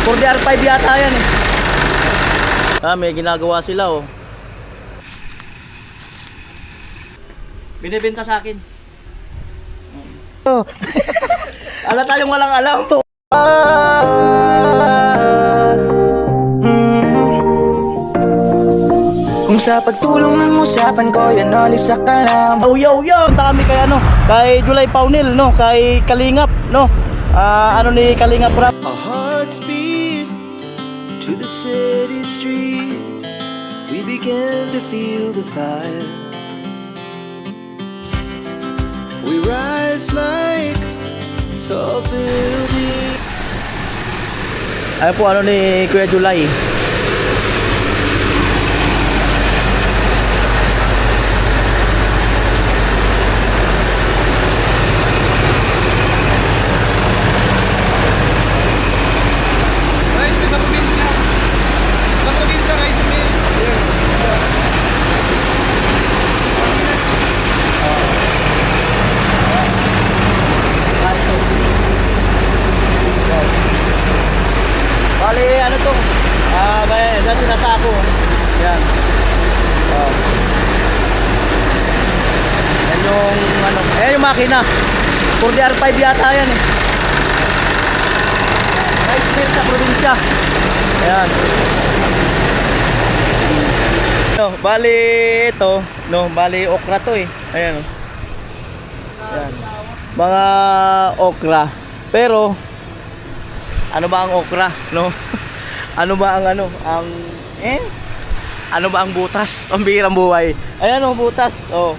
4DR5 yata yan eh. May ginagawa sila oh. Binibenta sa akin. Oh. Ala tayong walang alam. Kung sa pagtulong ng usapan ko, yan alis sa kalam. Oh, yo, yo! Punta kami kay ano, kay July Paunil, no? Kay Kalingap, no? Ano ni Kalingap Rap? Our hearts beat to the city streets. We began to feel the fire. We rise like tall buildings. Ayun po, ano ni Kuya July. Bali, ano to? May sinasako. Yan. Oh. Yan yung ano, yung makina. 4DR5 yata yan eh. Rice mill sa probinsya. Ayan. No, bali ito, no, bali okra to eh. Ayan. Ayan. Mga okra. Pero ano ba ang okra, no? Ano ba ang ano ba ang butas? Ang bihirang buhay. Ayan oh, butas. Oh.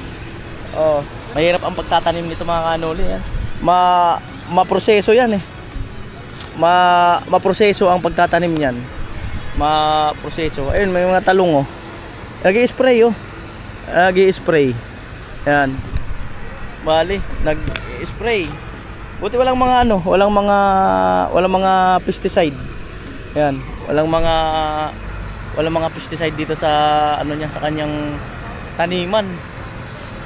Oh, mahirap ang pagtatanim nito mga kanoli yan. Maproseso yan eh. Maproseso ang pagtatanim niyan. Maproseso. Ayun, may mga talong oh. Nag-i-spray oh. Nag-i-spray. Ayan. Bali, nag-i-spray. Buti walang mga ano, walang mga pesticide. Ayan, walang mga pesticide dito sa ano niya, sa kanyang taniman.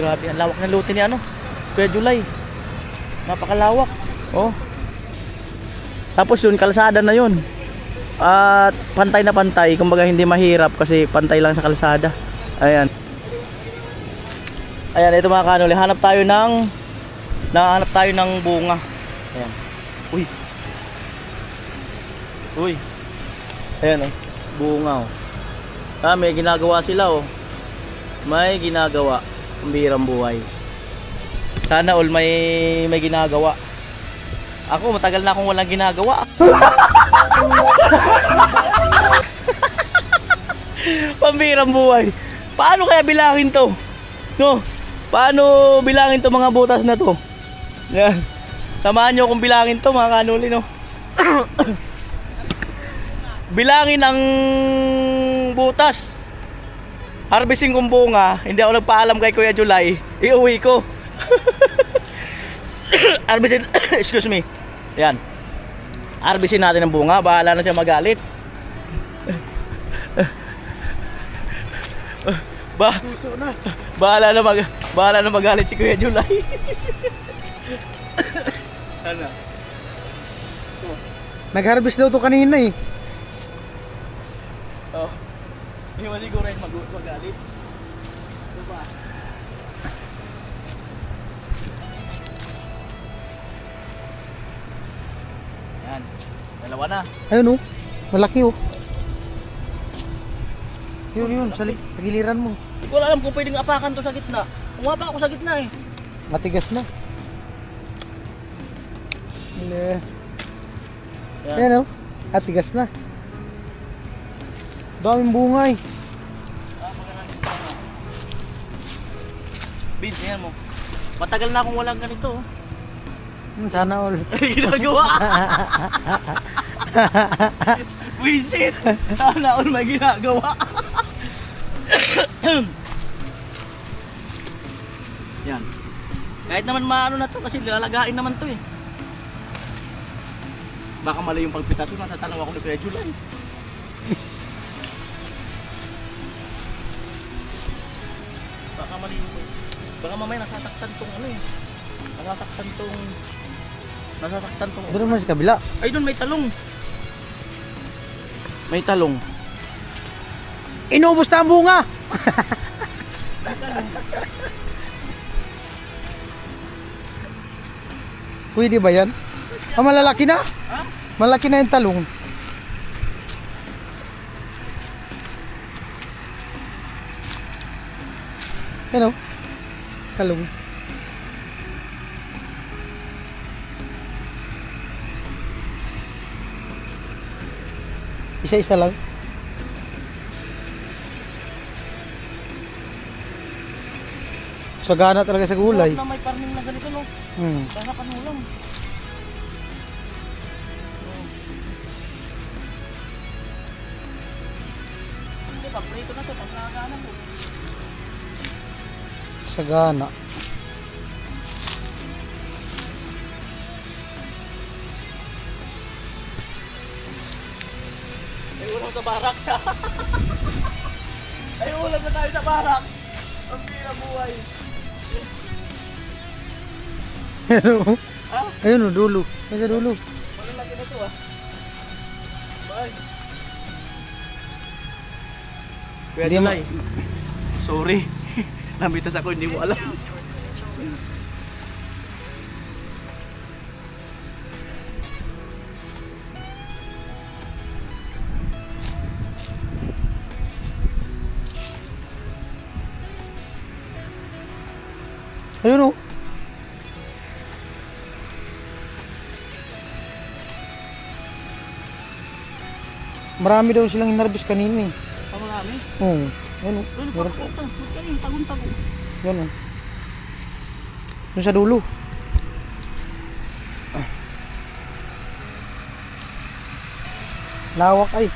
Grabe, ang lawak ng lote ni ano, Kuya July. Napakalawak. Oh. Tapos yun, kalsada na yun. At pantay na pantay, kumbaga hindi mahirap kasi pantay lang sa kalsada. Ayan. Ayan, ito mga kanuli, hanap tayo ng bunga. Ayan. Uy. Uy. Ayan oh, bunga oh. May ginagawa sila oh. May ginagawa. Ang bihirang buhay. Sana all may ginagawa. Ako matagal na akong walang ginagawa. Pambihirang buhay. Paano kaya bilangin to? No? Paano bilangin to mga butas na to? Yan. Samahan nyo kung bilangin to mga kanuli, no? Bilangin ang butas. Harvesting kong bunga. Hindi ako nagpaalam kay Kuya July. Iuwi ko. Harvesting. Excuse me. Yan. Harvesting natin ang bunga. Bahala na siya magalit. Bahala na magalit si Kuya July. Ano? Nag-harvest daw to kanina eh. Oh. Hindi mo siguro yung magalit. Diba? Yan. Dalawa na. Ayun oh. Malaki oh. Yun, sa giliran mo. Hindi ko alam kung pwedeng apakan to sa gitna. Umapa ako sa gitna eh. Matigas na. Yan. Ayan oh. Matigas na. Daming bunga eh. Vince, yan mo. Matagal na akong walang ganito. Sana all. Ginagawa. Wisit. Sana all may ginagawa. Yan. Kahit naman maano na to kasi lalagain naman to eh. Baka mali yung pagpitaso, natatanaw ako ni Kuya July. Baka mali yung... Baka mamaya nasasaktan tong ano eh. Nasasaktan tong... Doon naman sa kabila. Ay doon may talong. May talong. Inubos na ang bunga. Pwede ba yan? Ah, malalaki na? Ha? Malaki na yung talong. Yan o. Talong. Isa-isa lang. Sagana talaga sa gulay. Na may farming na ganito, no? Sarapan mo lang. Hindi, paprito na to, pag nakakaanan mo. Sagana. Ay, ulam sa barracks, ha? Ay, ulam na tayo sa barracks. Ang pira buhay. Ayun o. Ha? Ayun o, dulo. Nasa dulo. Malalaki na to, ha? Bye. Kuya Hindi mo- Tulay, sorry. Namitas ako, hindi mo alam. Ayun o. Marami daw silang inarbis kanina eh. Pamarami. Oo. Ayun o. Doon, Meron pa. papakutan. Huwag yung tagun-tago. Yan o. Doon sa dulo. Lawak ay.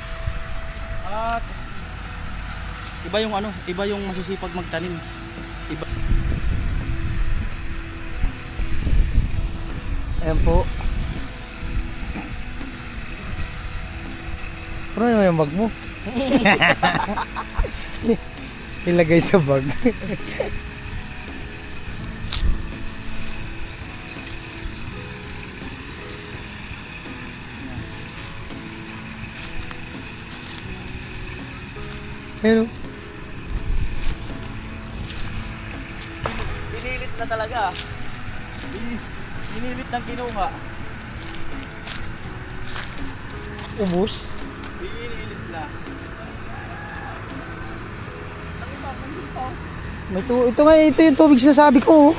At iba yung ano, iba yung masisipag magtanim. Iba. Ayan po. Ano naman yung bag mo? Ilagay sa bag. Ayun o. Binilit na talaga. Binilit ng kinuha. Ubus. Binilit na. Ito nga, ito yung tubig sinasabi ko. Oh.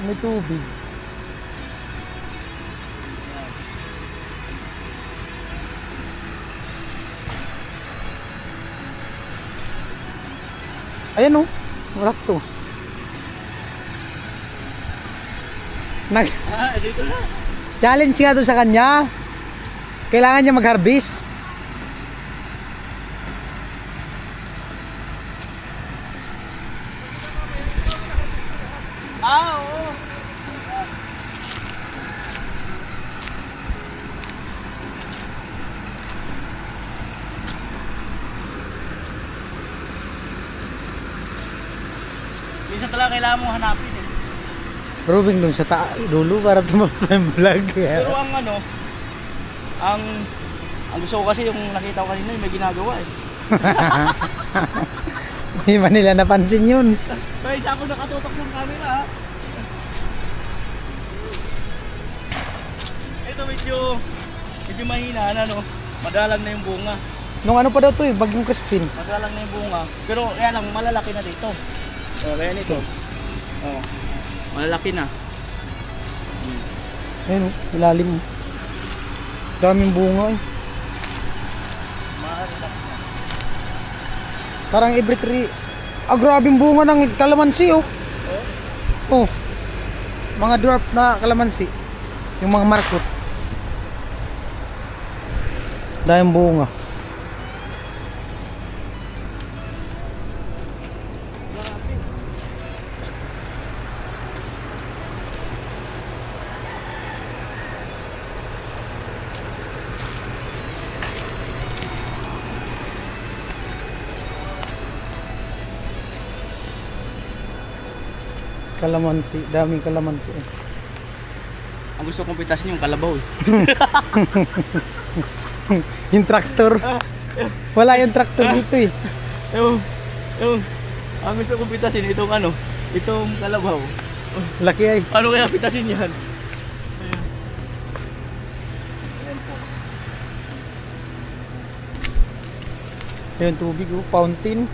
May tubig. Ayan oh, warak to. Dito na. Challenge nga doon sa kanya. Kailangan niya mag-harvest. Oo. Minsan talaga kailangan mong hanapin eh. Proving doon sa dulo para tumapos na yung vlog. Pero ang ano, ang gusto ko kasi yung nakita ko kanina, may ginagawa eh. Hindi ba nila napansin yun? Kaya isa ako nakatutok ng camera ha. Ito medyo mahina na no. Madalang na yung bunga. Nung ano pa daw to eh, bagyong Christine. Madalang na yung bunga. Pero kaya lang malalaki na dito. Oh, kaya nito. Oh. Malalaki na. Ayun oh, ilalim mo. Daming bunga eh. Parang every tree. Ah, grabing bunga ng kalamansi oh. Oh. Mga dwarf na kalamansi. Yung mga markot. Daming bunga. Kalamansi, daming kalamansi. Ang gusto kong pitasin yung kalabaw eh. Yung tractor. Wala yung tractor dito eh. Yung, ang gusto kong pitasin itong ano, itong kalabaw. Laki ay. Ano kaya pitasin yan? Yung tubig oh, fountain.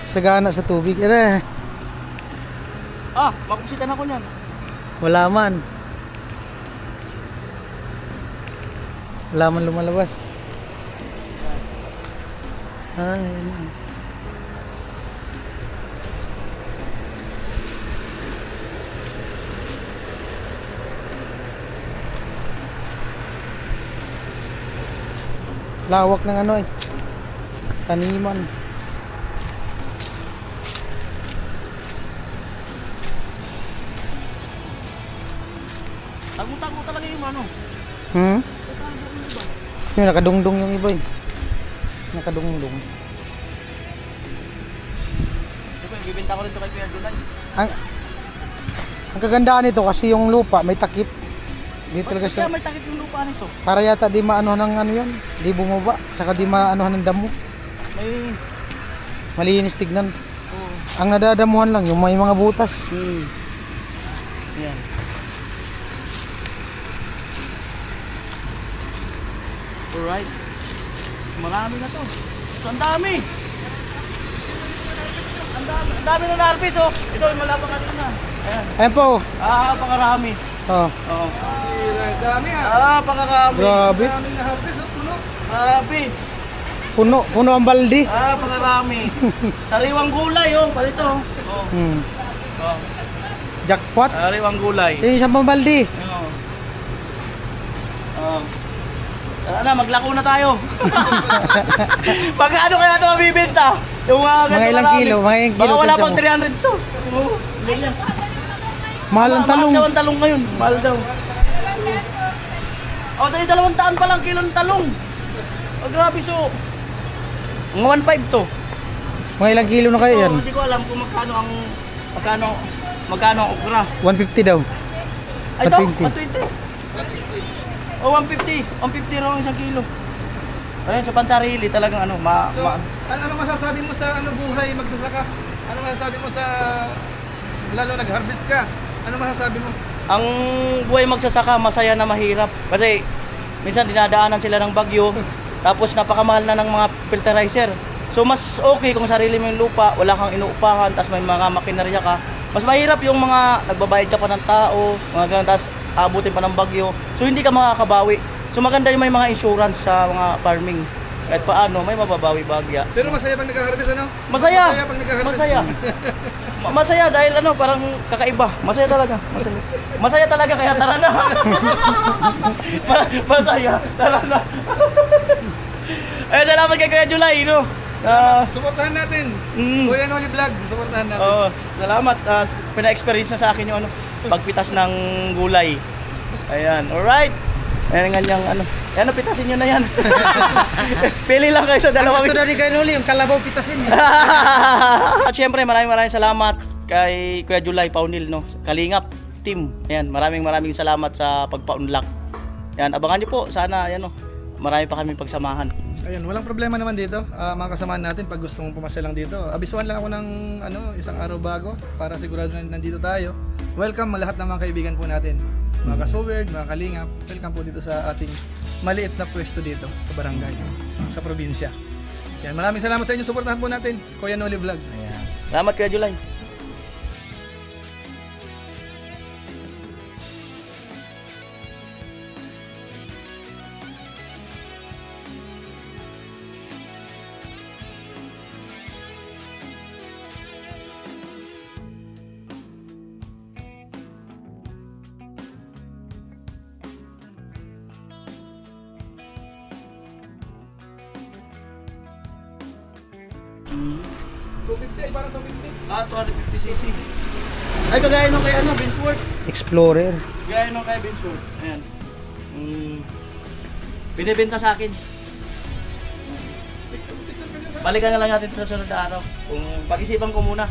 Sagana sa tubig. Makusitan ako niyan. Wala man. Wala man lumalabas. Ayun. Lawak ng ano eh. Taniman. Tago-tago talaga yung ano. Yung nakadungdong yung iba eh. Nakadungdong. Diba, bibenta ko rin ito kay Kuya Junay. Ang kagandahan nito kasi yung lupa may takip. Di talaga Kaya siya. may takip yung lupa nito. Para yata di maano ng ano yan. Di bumaba. Saka di maano ng damo. May... Malinis tignan. Oh. Ang nadadamuhan lang yung may mga butas. Yan. Alright. Marami na to. So, ang dami. Ang dami na na-harvest oh. Ito yung malapang natin na. Ayan. Ayan po. Pangarami. Oh. Oo. Dami pangarami. Grabe. Daming na-harvest oh. Puno. Grabe. Puno ang baldi. Pangarami. Sariwang gulay oh. Palito. Oh. Oh. Jackpot. Sariwang gulay. Yung isang pambaldi. Oo. Oh. Tara na, maglako na tayo. Magkano kaya ito mabibenta? Yung mga Mga ilang kilo, mga ilang kilo. Baka wala to pang siya. 300 to. Oo, ganyan. Mahal ang talong. Mahal daw ang talong ngayon. Mahal daw. Tayo 200 pa lang kilo ng talong. Grabe so. Mga 1.5 to. Mga ilang kilo na kayo yan? Hindi ko alam kung magkano ang okra. 150 daw. Ay, ito, 120. 120. Oh, 150. 150 raw ang isang kilo. Ayun, sa pansarili talagang ano, Ano masasabi mo sa buhay magsasaka? Ano masasabi mo sa lalo nag-harvest ka? Ano masasabi mo? ang buhay magsasaka masaya na mahirap. Kasi minsan dinadaanan sila ng bagyo, tapos napakamahal na ng mga filterizer. So mas okay kung sarili mo yung lupa, wala kang inuupahan, tapos may mga makinarya ka. Mas mahirap yung mga nagbabayad ka pa ng tao, mga ganun, tapos abutin pa ng bagyo. So hindi ka makakabawi. So maganda yung may mga insurance sa mga farming. Kahit paano, may mababawi bagya. Pero masaya pag nag-harvest ano? Masaya. Masaya pag nag-harvest. Masaya. Masaya dahil ano, parang kakaiba. Masaya talaga. Masaya. Masaya talaga kaya tara na. Masaya. Tara na. Salamat kay Kuya July, no? Suportahan natin. Mm. Kuya Noli Vlog, suportahan natin. Oo, salamat. Pina-experience na sa akin yung ano, pagpitas ng gulay. Ayan, alright. Ayan nga niyang ano. Ayan, pitasin nyo na yan. Pili lang kayo sa Ang dalawang. gusto na ni Kainuli, yung kalabaw pitasin niya. At syempre, maraming salamat kay Kuya July Paunil, no? Kalingap team. Ayan, maraming salamat sa pagpa-unlock. Ayan, abangan niyo po. Sana, ayan, no, marami pa kami pagsamahan. Ayun, walang problema naman dito. Mga kasamahan natin pag gusto mong pumasya lang dito. Abisuan lang ako ng isang araw bago para sigurado na nandito tayo. Welcome lahat ng mga kaibigan po natin. Mga kasuwerd, mga kalingap, welcome po dito sa ating maliit na pwesto dito sa barangay, sa probinsya. Yan, maraming salamat sa inyo. Suportahan po natin, Kuya Noli Vlog. Ayan. Salamat Kuya July. Mm. 250, ay parang 250. 250cc. Ay, kagaya nung kay ano, Binsworth. Explorer. Kagaya nung kay Binsworth. Ayan. Binibenta sa akin. Balikan na lang natin sa sunod na araw. Kung pag-isipan ko muna.